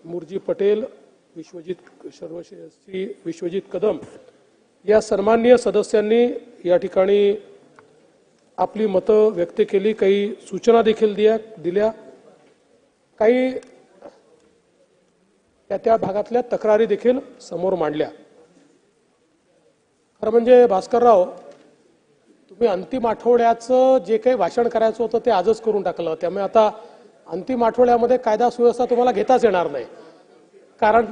मुरजी पटेल, श्री विश्वजित कदम या सन्माननीय सदस्यांनी या ठिकाणी आपली मतं व्यक्त केली, काही सूचना देखील दिल्या, काही त्या भागातल्या तक्रारी देखील समोर मांडल्या। खरं म्हणजे भास्करराव, तुम्ही अंतिम आठवड्याचं जे काही भाषण करायचं होतं ते आजच करून टाकलं, त्यामुळे आता अंतिम आठवड्यामध्ये कायदा सुव्यवस्था तुम्हाला घेताच येणार नाही, कारण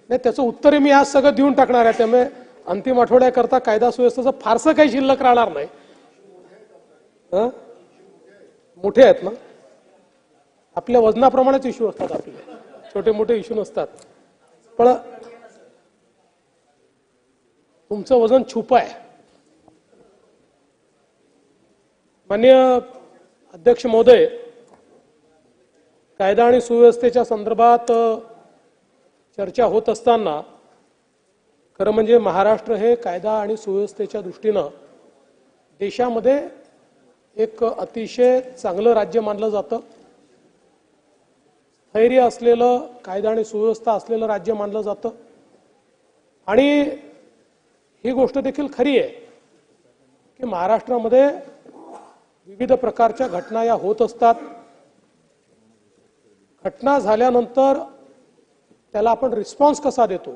नाही त्याचं उत्तरही मी आज सगळं देऊन टाकणार आहे, त्यामुळे अंतिम आठवड्याकरता कायदा सुव्यवस्थेचं फारसं काही शिल्लक राहणार नाही। मोठे आहेत ना, आपल्या वजनाप्रमाणेच इश्यू असतात, आपले छोटे मोठे इश्यू नसतात, पण तुमचं वजन छुपं आहे। माननीय अध्यक्ष महोदय, कायदा आणि सुव्यवस्थेच्या संदर्भात चर्चा होत असताना खरं म्हणजे महाराष्ट्र हे कायदा आणि सुव्यवस्थेच्या दृष्टीनं देशामध्ये एक अतिशय चांगलं राज्य मानलं जातं, स्थैर्य असलेलं, कायदा आणि सुव्यवस्था असलेलं राज्य मानलं जातं। आणि ही गोष्ट देखील खरी आहे की महाराष्ट्रामध्ये विविध प्रकारच्या घटना या होत असतात। घटना झाल्यानंतर त्याला आपण रिस्पॉन्स कसा देतो,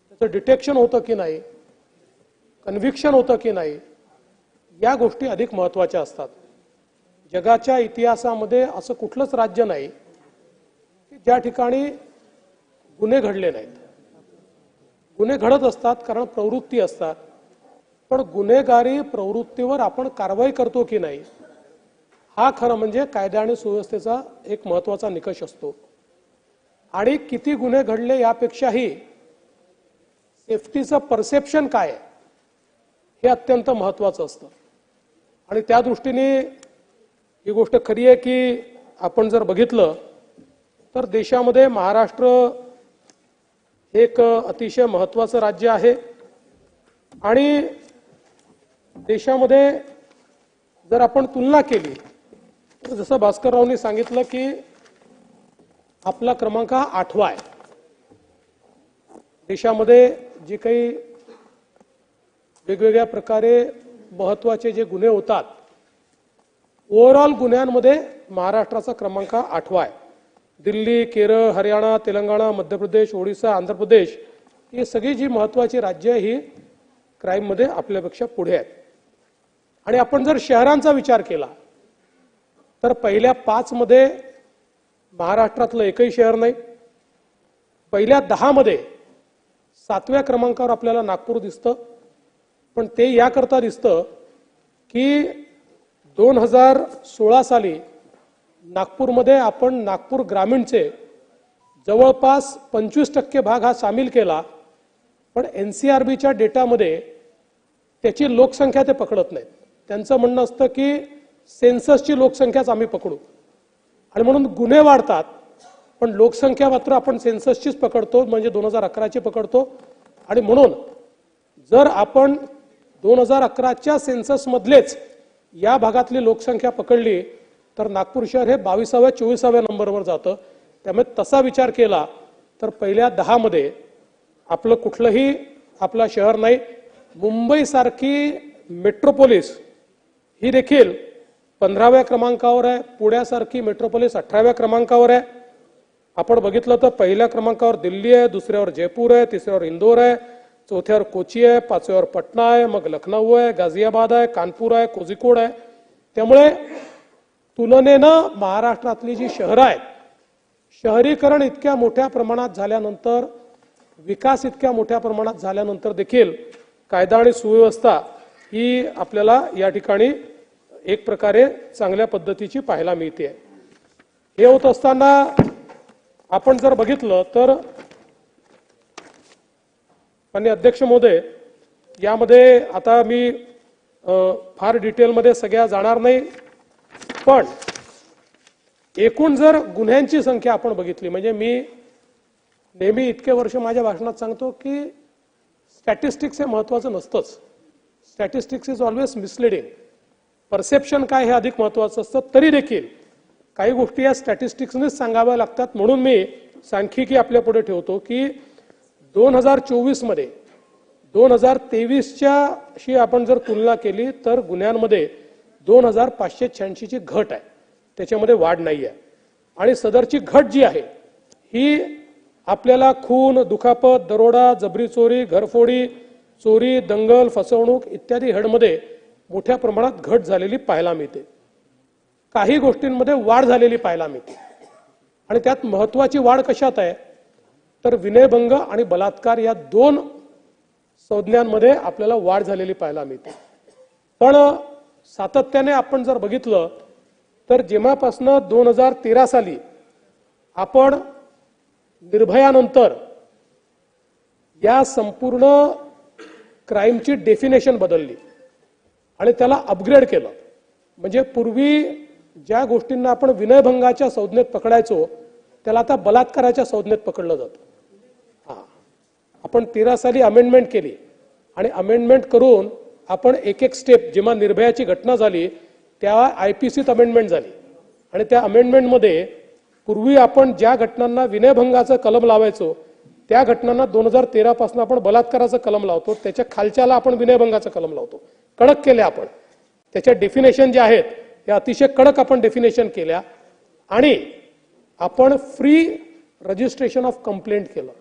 त्याचं डिटेक्शन होतं की नाही, कन्व्हिक्शन होतं की नाही, या गोष्टी अधिक महत्त्वाच्या असतात। जगाच्या इतिहासामध्ये असं कुठलंच राज्य नाही की ज्या ठिकाणी गुन्हे घडले नाहीत। गुन्हे घडत असतात कारण प्रवृत्ती असतात, पण गुन्हेगारी प्रवृत्तीवर आपण कारवाई करतो की नाही, हा खरं म्हणजे कायदा आणि सुव्यवस्थेचा एक महत्त्वाचा निकष असतो। आणि किती गुन्हे घडले यापेक्षाही सेफ्टीचं परसेप्शन काय आहे हे अत्यंत महत्त्वाचं असतं। आणि त्या दृष्टीने ही गोष्ट खरी आहे की आपण जर बघितलं तर देशामध्ये महाराष्ट्र एक अतिशय महत्त्वाचं राज्य आहे। आणि देशामध्ये जर आपण तुलना केली तर जसं भास्कररावनी सांगितलं की आपला क्रमांक हा 8वा आहे। देशामध्ये जे काही वेगवेगळ्या प्रकारे महत्त्वाचे जे गुन्हे होतात, ओव्हरऑल गुन्ह्यांमध्ये महाराष्ट्राचा क्रमांक 8वा आहे। दिल्ली, केरळ, हरियाणा, तेलंगणा, मध्य प्रदेश, ओडिशा, आंध्र प्रदेश ही सगळी जी महत्त्वाची राज्य ही क्राईममध्ये आपल्यापेक्षा पुढे आहेत। आणि आपण जर शहरांचा विचार केला तर पहिल्या 5 मध्ये महाराष्ट्रातलं एकही शहर नाही। पहिल्या 10 मध्ये 7व्या क्रमांकावर आपल्याला नागपूर दिसतं, पण ते याकरता दिसतं की 2016 साली नागपूरमध्ये आपण नागपूर ग्रामीणचे जवळपास 25% भाग हा सामील केला, पण NCRBच्या डेटामध्ये त्याची लोकसंख्या ते पकडत नाहीत। त्यांचं म्हणणं असतं की सेन्ससची लोकसंख्याच आम्ही पकडू, आणि म्हणून गुन्हे वाढतात, पण लोकसंख्या मात्र आपण सेन्ससचीच पकडतो, म्हणजे 2011ची पकडतो। आणि म्हणून जर आपण 2011च्या सेन्ससमधलेच या भागातली लोकसंख्या पकडली तर नागपूर शहर हे 22व्या 24व्या नंबरवर जातं। त्यामुळे तसा विचार केला तर पहिल्या 10 मध्ये आपलं कुठलंही आपला शहर नाही। मुंबईसारखी मेट्रोपोलिस ही देखील 15व्या क्रमांकावर आहे, पुण्यासारखी मेट्रोपोलिस 18व्या क्रमांकावर आहे। आपण बघितलं तर पहिल्या क्रमांकावर दिल्ली आहे, दुसऱ्यावर जयपूर आहे, तिसऱ्यावर इंदोर आहे, चौथ्यावर कोची आहे, 5व्यावर पटना आहे, मग लखनऊ आहे, गाझियाबाद आहे, कानपूर आहे, कोझिकोड आहे। त्यामुळे तुलनेनं महाराष्ट्रातली जी शहरं आहेत, शहरीकरण इतक्या मोठ्या प्रमाणात झाल्यानंतर, विकास इतक्या मोठ्या प्रमाणात झाल्यानंतर देखील कायदा आणि सुव्यवस्था ही आपल्याला या ठिकाणी एक प्रकारे चांगल्या पद्धतीची पाहायला मिळते। हे होत असताना आपण जर बघितलं तर माननीय अध्यक्ष महोदय, यामध्ये आता मी फार डिटेलमध्ये सगळ्या जाणार नाही, पण एकूण जर गुन्ह्यांची संख्या आपण बघितली, म्हणजे मी नेहमी इतके वर्ष माझ्या भाषणात सांगतो की स्टॅटिस्टिक्स हे महत्त्वाचं नसतंच। Statistics is always misleading. Perception काय हे अधिक महत्त्वाचं असतं, तरी देखील काही गोष्टी या स्टॅटिस्टिक्सनेच सांगाव्या लागतात। म्हणून मी सांख्यिकी आपल्या पुढे ठेवतो की 2024 मध्ये 2023च्याशी आपण जर तुलना केली तर गुन्ह्यांमध्ये 2586 ची घट आहे, त्याच्यामध्ये वाढ नाही आहे. आणि सदरची घट जी आहे ही आपल्याला खून, दुखापत, दरोडा, जबरी चोरी, घरफोडी, चोरी, दंगल, फसवणूक इत्यादी हेडमध्ये मोठ्या प्रमाणात घट झालेली पाहायला मिळते. काही गोष्टींमध्ये वाढ झालेली पाहायला मिळते. आणि त्यात महत्त्वाची वाढ कशात आहे तर विनयभंग आणि बलात्कार या दोन संज्ञांमध्ये आपल्याला वाढ झालेली पाहायला मिळते. पण सातत्याने आपण जर बघितलं तर जेव्हापासून 2013 साली आपण निर्भयानंतर या संपूर्ण क्राईमची डेफिनेशन बदलली आणि त्याला अपग्रेड केलं. म्हणजे पूर्वी ज्या गोष्टींना आपण विनयभंगाच्या संज्ञेत पकडायचो त्याला आता बलात्काराच्या संज्ञेत पकडलं जातं. आपण 13 साली अमेंडमेंट केली आणि अमेंडमेंट करून आपण एक एक स्टेप, जेव्हा निर्भयाची घटना झाली तेव्हा आयपीसीत अमेंडमेंट झाली आणि त्या अमेंडमेंटमध्ये पूर्वी आपण ज्या घटनांना विनयभंगाचं कलम लावायचो त्या घटनांना 2013 पासून आपण बलात्काराचं कलम लावतो, त्याच्या खालच्याला आपण विनयभंगाचं कलम लावतो. कडक केले आपण. त्याच्या डेफिनेशन जे आहेत त्या अतिशय कडक आपण डेफिनेशन केल्या आणि आपण फ्री रजिस्ट्रेशन ऑफ कंप्लेंट केलं.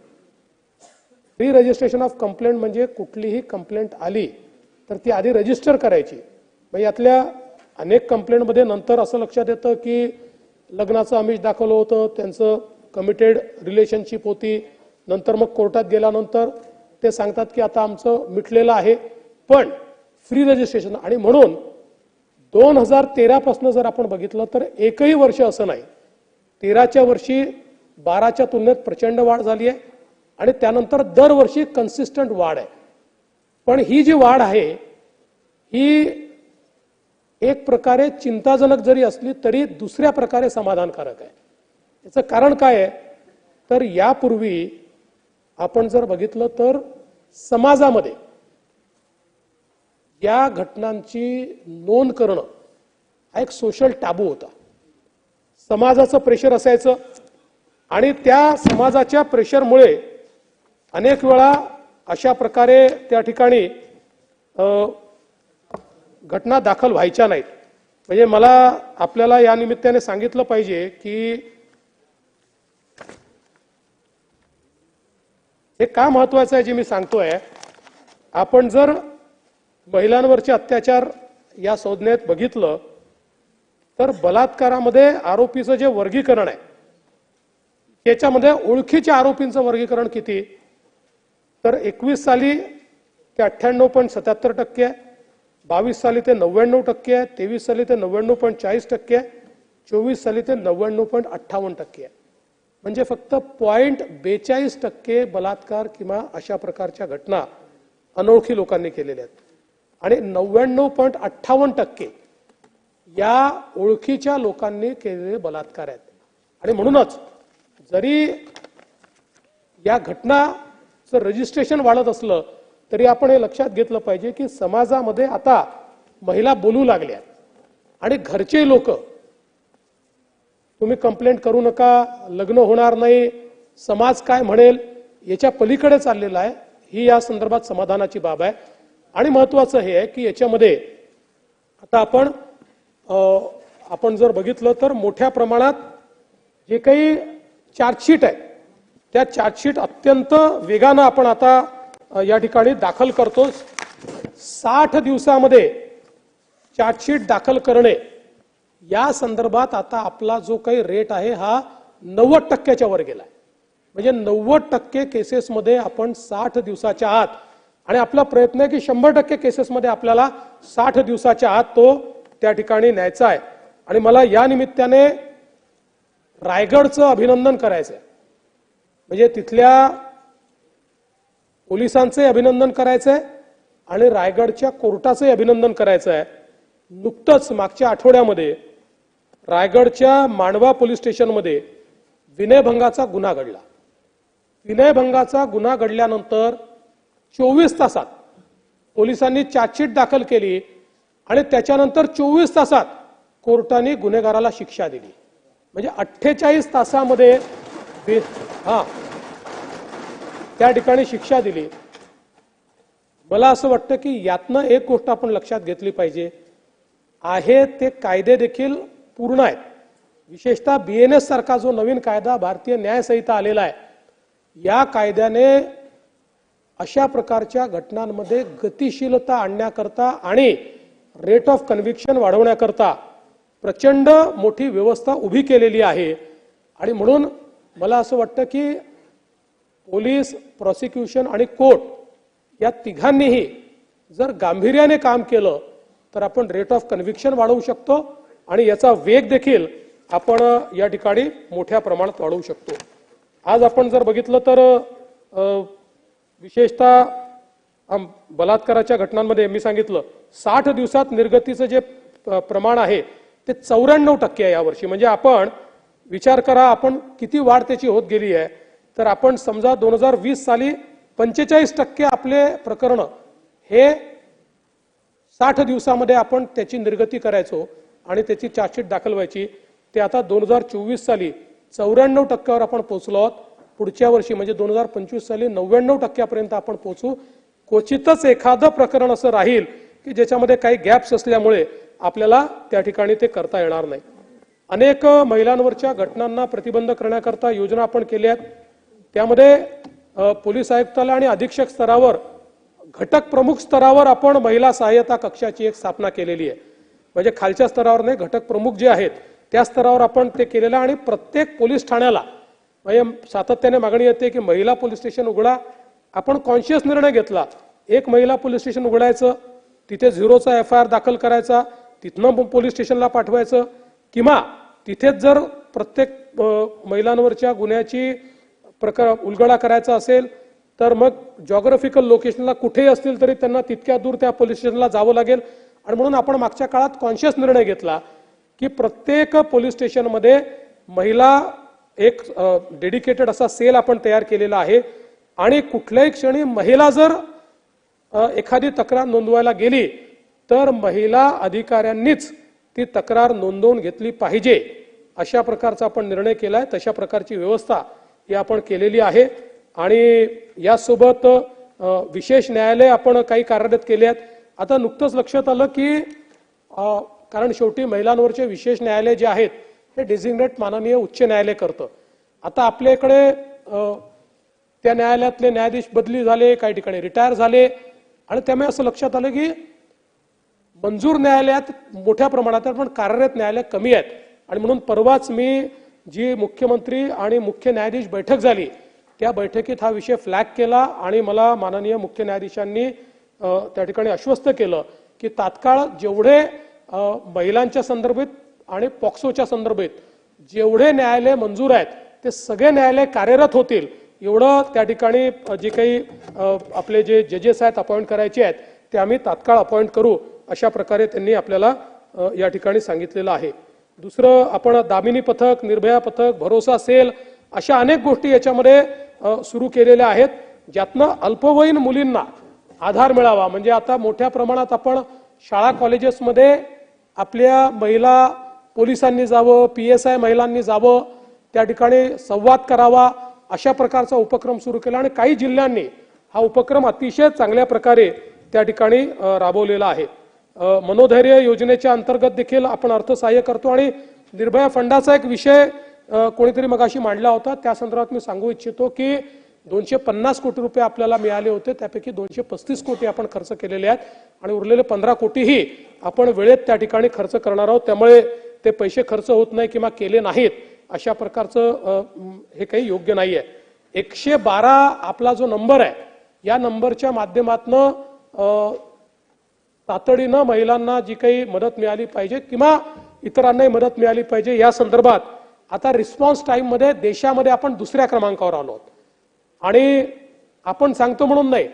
फ्री रजिस्ट्रेशन ऑफ कंप्लेंट म्हणजे कुठलीही कंप्लेंट आली तर ती आधी रजिस्टर करायची. मग यातल्या अनेक कंप्लेंटमध्ये नंतर असं लक्षात येतं की लग्नाचं आमिष दाखवलं होतं, त्यांचं कमिटेड रिलेशनशिप होती, नंतर मग कोर्टात गेल्यानंतर ते सांगतात की आता आमचं मिटलेलं आहे. पण फ्री रजिस्ट्रेशन आणि म्हणून 2013 पासून जर आपण बघितलं तर एकही वर्ष असं नाही, 13च्या वर्षी 12च्या तुलनेत प्रचंड वाढ झाली आहे आणि त्यानंतर दरवर्षी कन्सिस्टंट वाढ आहे. पण ही जी वाढ आहे ही एक प्रकारे चिंताजनक जरी असली तरी दुसऱ्या प्रकारे समाधानकारक आहे. याचं कारण काय आहे तर यापूर्वी आपण जर बघितलं तर समाजामध्ये या घटनांची नोंद करणं हा एक सोशल टॅबू होता. समाजाचं प्रेशर असायचं आणि त्या समाजाच्या प्रेशरमुळे अनेक वेळा अशा प्रकारे त्या ठिकाणी घटना दाखल व्हायच्या नाहीत. म्हणजे मला आपल्याला या निमित्ताने सांगितलं पाहिजे की हे का महत्वाचं आहे जे मी सांगतोय. आपण जर महिलांवरचे अत्याचार या संज्ञेत बघितलं तर बलात्कारामध्ये आरोपीचं जे वर्गीकरण आहे त्याच्यामध्ये ओळखीच्या आरोपींचं वर्गीकरण किती तर 21 साली ते 98.77% आहे, 22 साली ते 99% आहे, 23 साली ते 99.40% आहे, 24 साली ते 99.58% आहे. म्हणजे फक्त 0.42% बलात्कार किंवा अशा प्रकारच्या घटना अनोळखी लोकांनी केलेल्या आहेत आणि 99.58% या ओळखीच्या लोकांनी केलेले बलात्कार आहेत. आणि म्हणूनच जरी या घटनाचं रजिस्ट्रेशन वाढत असलं तरी आपण हे लक्षात घेतलं पाहिजे की समाजामध्ये आता महिला बोलू लागल्या आणि घरचे लोक तुम्ही कंप्लेंट करू नका, लग्न होणार नाही, समाज काय म्हणेल याच्या पलीकडे चाललेला आहे. ही या संदर्भात समाधानाची बाब आहे. आणि महत्वाचं हे आहे की याच्यामध्ये आता आपण जर बघितलं तर मोठ्या प्रमाणात जे काही चार्जशीट आहे त्या चार्जशीट अत्यंत वेगानं आपण आता या ठिकाणी दाखल करतो. 60 दिवसामध्ये चार्जशीट दाखल करणे या संदर्भात आता आपला जो काही रेट आहे हा 90% वर गेलाय. म्हणजे 90% केसेसमध्ये आपण 60 दिवसाच्या आत आणि आपला प्रयत्न आहे की 100% केसेसमध्ये आपल्याला 60 दिवसाच्या आत तो त्या ठिकाणी न्यायचा आहे. आणि मला या निमित्ताने रायगडचं अभिनंदन करायचं आहे. म्हणजे तिथल्या पोलिसांचे अभिनंदन करायचं आहे आणि रायगडच्या कोर्टाचे अभिनंदन करायचं आहे. नुकतंच मागच्या आठवड्यामध्ये रायगडच्या मांडवा पोलीस स्टेशनमध्ये विनयभंगाचा गुन्हा घडला. विनयभंगाचा गुन्हा घडल्यानंतर 24 तासात पोलिसांनी चार्जशीट दाखल केली आणि त्याच्यानंतर 24 तासात कोर्टाने गुन्हेगाराला शिक्षा दिली. म्हणजे 48 तासामध्ये हां, त्या ठिकाणी शिक्षा दिली. मला असं वाटतं की यातनं एक गोष्ट आपण लक्षात घेतली पाहिजे, आहे ते कायदे देखील पूर्ण आहेत. विशेषतः BNS सारखा जो नवीन कायदा भारतीय न्याय संहिता आलेला आहे, या कायद्याने अशा प्रकारच्या घटनांमध्ये गतिशीलता आणण्याकरता आणि रेट ऑफ कन्व्हिक्शन वाढवण्याकरता प्रचंड मोठी व्यवस्था उभी केलेली आहे. आणि म्हणून मला असं वाटतं की पोलीस, प्रॉसिक्युशन आणि कोर्ट या तिघांनीही जर गांभीर्याने काम केलं तर आपण रेट ऑफ कन्व्हिक्शन वाढवू शकतो आणि याचा वेग देखील आपण या ठिकाणी मोठ्या प्रमाणात वाढवू शकतो. आज आपण जर बघितलं तर विशेषतः बलात्काराच्या घटनांमध्ये मी सांगितलं 60 दिवसात निर्गतीचं जे प्रमाण आहे ते 94% आहे यावर्षी. म्हणजे आपण विचार करा आपण किती वाढ त्याची होत गेली आहे. तर आपण समजा 2020 साली 45% आपले प्रकरण हे 60 दिवसामध्ये आपण त्याची निर्गती करायचो आणि त्याची चार्जशीट दाखल व्हायची. ते आता 2024 साली 94% आपण पोहोचलो आहोत. पुढच्या वर्षी म्हणजे 2025 साली 99% आपण पोहोचू. क्वचितच एखादं प्रकरण असं राहील की ज्याच्यामध्ये काही गॅप्स असल्यामुळे आपल्याला त्या ठिकाणी ते करता येणार नाही. अनेक महिलांवरच्या घटनांना प्रतिबंध करण्याकरता योजना आपण केल्या आहेत. त्यामध्ये पोलीस आयुक्तालय आणि अधीक्षक स्तरावर घटक प्रमुख स्तरावर आपण महिला सहाय्यता कक्षाची एक स्थापना केलेली आहे. म्हणजे खालच्या स्तरावर नाही, घटक प्रमुख जे आहेत त्या स्तरावर आपण ते केलेलं. आणि प्रत्येक पोलीस ठाण्याला म्हणजे सातत्याने मागणी येते की महिला पोलीस स्टेशन उघडा. आपण कॉन्शियस निर्णय घेतला, एक महिला पोलीस स्टेशन उघडायचं, तिथे 0चा FIR दाखल करायचा, तिथनं पोलीस स्टेशनला पाठवायचं, किंवा तिथेच जर प्रत्येक महिलांवरच्या गुन्ह्याची उलगडा करायचा असेल तर मग जॉग्राफिकल लोकेशनला कुठेही असतील तरी त्यांना तितक्या दूर त्या पोलीस स्टेशनला जावं लागेल. आणि म्हणून आपण मागच्या काळात कॉन्शियस निर्णय घेतला की प्रत्येक पोलीस स्टेशनमध्ये महिला एक डेडिकेटेड असा सेल आपण तयार केलेला आहे. आणि कुठल्याही क्षणी महिला जर एखादी तक्रार नोंदवायला गेली तर महिला अधिकाऱ्यांनीच ती तक्रार नोंदवून घेतली पाहिजे, अशा प्रकारचा आपण निर्णय केलाय. तशा प्रकारची व्यवस्था ही आपण केलेली आहे. आणि यासोबत विशेष न्यायालय आपण काही कार्यरत केले आहेत. आता नुकतंच लक्षात आलं की कारण शेवटी महिलांवरचे विशेष न्यायालय जे आहेत हे डेझिग्नेट माननीय उच्च न्यायालय करतं. आता आपल्याकडे त्या न्यायालयातले न्यायाधीश बदली झाले, काही ठिकाणी रिटायर झाले. आणि त्यामुळे असं लक्षात आलं की मंजूर न्यायालयात मोठ्या प्रमाणात पण कार्यरत न्यायालय कमी आहेत. आणि म्हणून परवाच मी जी मुख्यमंत्री आणि मुख्य न्यायाधीश बैठक झाली त्या बैठकीत हा विषय फ्लॅग केला आणि मला माननीय मुख्य न्यायाधीशांनी त्या ठिकाणी आश्वस्त केलं की तात्काळ जेवढे महिलांच्या संदर्भात आणि पॉक्सोच्या संदर्भात जेवढे न्यायालय मंजूर आहेत ते सगळे न्यायालय कार्यरत होतील एवढं त्या ठिकाणी जे काही आपले जे जजेस आहेत अपॉइंट करायचे आहेत ते आम्ही तात्काळ अपॉइंट करू, अशा प्रकारे त्यांनी आपल्याला या ठिकाणी सांगितलेलं आहे. दुसरं आपण दामिनी पथक, निर्भया पथक, भरोसा सेल अशा अनेक गोष्टी याच्यामध्ये सुरू केलेल्या आहेत ज्यातनं अल्पवयीन मुलींना आधार मिळावा. म्हणजे आता मोठ्या प्रमाणात आपण शाळा कॉलेजेसमध्ये आपल्या महिला पोलिसांनी जावं, PSI महिलांनी जावं, त्या ठिकाणी संवाद करावा, अशा प्रकारचा उपक्रम सुरू केला. आणि काही जिल्ह्यांनी हा उपक्रम अतिशय चांगल्या प्रकारे त्या ठिकाणी राबवलेला आहे. मनोधैर्य योजनेच्या अंतर्गत देखील आपण अर्थसहाय्य करतो. आणि निर्भया फंडाचा एक विषय कोणीतरी मगाशी मांडला होता, त्या संदर्भात मी सांगू इच्छितो की 250 कोटी रुपये आपल्याला मिळाले होते, त्यापैकी 235 कोटी आपण खर्च केलेले आहेत आणि उरलेले 15 कोटीही आपण वेळेत त्या ठिकाणी खर्च करणार आहोत. त्यामुळे ते पैसे खर्च होत नाही किंवा केले नाहीत अशा प्रकारचं हे काही योग्य नाहीये. 112 आपला जो नंबर आहे या नंबरच्या माध्यमातून तातडीनं महिलांना जी काही मदत मिळाली पाहिजे किंवा इतरांनाही मदत मिळाली पाहिजे या संदर्भात आता रिस्पॉन्स टाइम मध्ये देशामध्ये आपण दुसऱ्या क्रमांकावर आलो आहोत. आणि आपण सांगतो म्हणून नाही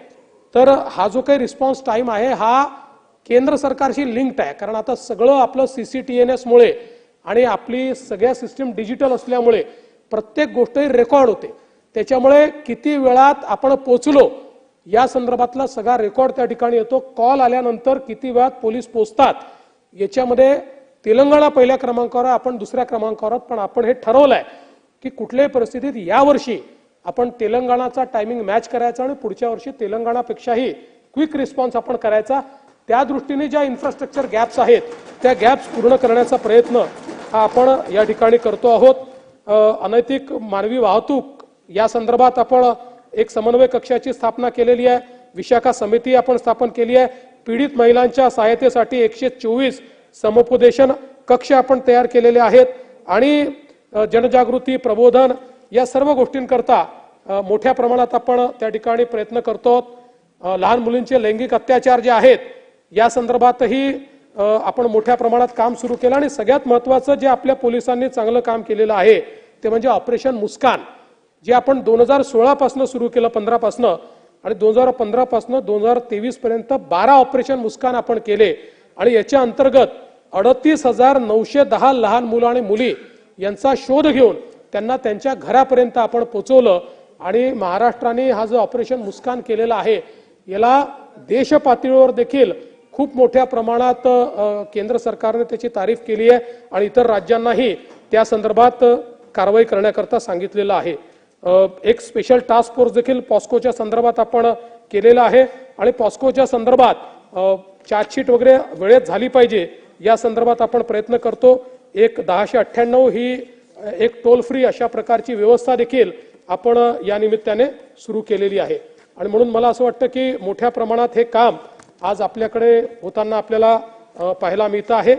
तर हा जो काही रिस्पॉन्स टाइम आहे हा केंद्र सरकारशी लिंक्ड आहे. कारण आता सगळं आपलं CCTNS मुळे आणि आपली सगळ्या सिस्टीम डिजिटल असल्यामुळे प्रत्येक गोष्ट रेकॉर्ड होते. त्याच्यामुळे किती वेळात आपण पोहोचलो या संदर्भातला सगळा रेकॉर्ड त्या ठिकाणी येतो. कॉल आल्यानंतर किती वेळात पोलीस पोहोचतात याच्यामध्ये तेलंगणा पहिल्या क्रमांकावर, आपण दुसऱ्या क्रमांकावर. पण आपण हे ठरवलंय की कुठल्याही परिस्थितीत यावर्षी आपण तेलंगणाचा टायमिंग मॅच करायचा आणि पुढच्या वर्षी तेलंगणापेक्षाही क्विक रिस्पॉन्स आपण करायचा. त्या दृष्टीने ज्या इन्फ्रास्ट्रक्चर गॅप्स आहेत त्या गॅप्स पूर्ण करण्याचा प्रयत्न हा आपण या ठिकाणी करतो आहोत. अनैतिक मानवी वाहतूक या संदर्भात आपण एक समन्वय कक्षाची स्थापना केलेली आहे. विशाखा समिती आपण स्थापन केली आहे. पीडित महिलांच्या सहायतेसाठी 124 समुपदेशन कक्ष आपण तयार केलेले आहेत आणि जनजागृती प्रबोधन या सर्व गोष्टींकरता मोठ्या प्रमाणात आपण त्या ठिकाणी प्रयत्न करतो. लहान मुलींचे लैंगिक अत्याचार जे आहेत या संदर्भातही आपण मोठ्या प्रमाणात काम सुरू केलं आणि सगळ्यात महत्त्वाचं जे आपल्या पोलिसांनी चांगलं काम केलेलं आहे ते म्हणजे ऑपरेशन मुस्कान, जे आपण 2016 पासून सुरू केलं, 15 पासून, आणि 2015 पासून 2023 पर्यंत 12 ऑपरेशन मुस्कान आपण केले आणि याच्या अंतर्गत 38,910 लहान मुलं आणि मुली यांचा शोध घेऊन त्यांना त्यांच्या घरापर्यंत आपण पोहोचवलं. आणि महाराष्ट्राने हा जो ऑपरेशन मुस्कान केलेला आहे याला देश पातळीवर देखील खूप मोठ्या प्रमाणात केंद्र सरकारने त्याची तारीफ केली आहे आणि इतर राज्यांनाही त्या संदर्भात कारवाई करण्याकरता सांगितलेलं आहे. एक स्पेशल टास्क फोर्स देखील पॉस्कोच्या संदर्भात आपण केलेला आहे आणि पॉस्कोच्या संदर्भात चार्जशीट वगैरे वेळेत झाली पाहिजे या संदर्भात आपण प्रयत्न करतो. एक 1098 ही एक टोल फ्री अशा प्रकारची व्यवस्था देखील आपण या निमित्ताने सुरू केलेली आहे. आणि म्हणून मला असं वाटतं की मोठ्या प्रमाणात हे काम आज आपल्याकडे होताना आपल्याला पाहायला मिळतं आहे.